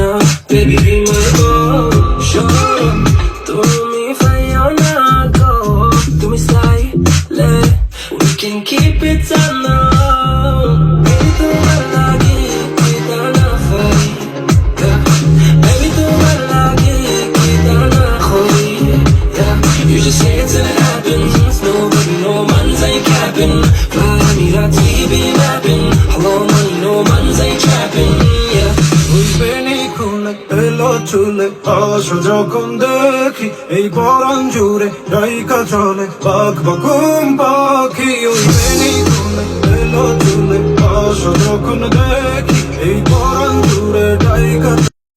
now, baby be my goal. Sure, তুমি ফাইও না go, তুমি silent, we can keep it on the low. Baby তোমার লাগে kita na fai, baby তোমার লাগে kita na khoi, you just say it till it happens. No baby, no man's ain't capping. Fly me that TV rapping. Hello money, no man's ain't trapping. এলো চুলে আশা যখন দেখি এই পরাণ জুড়ে রাইকা চলে পাক বাকুম পাখি ওই বেনি খুলে এলো চুলে আশা যখন দেখি এই পরাণ জুড়ে রাইকা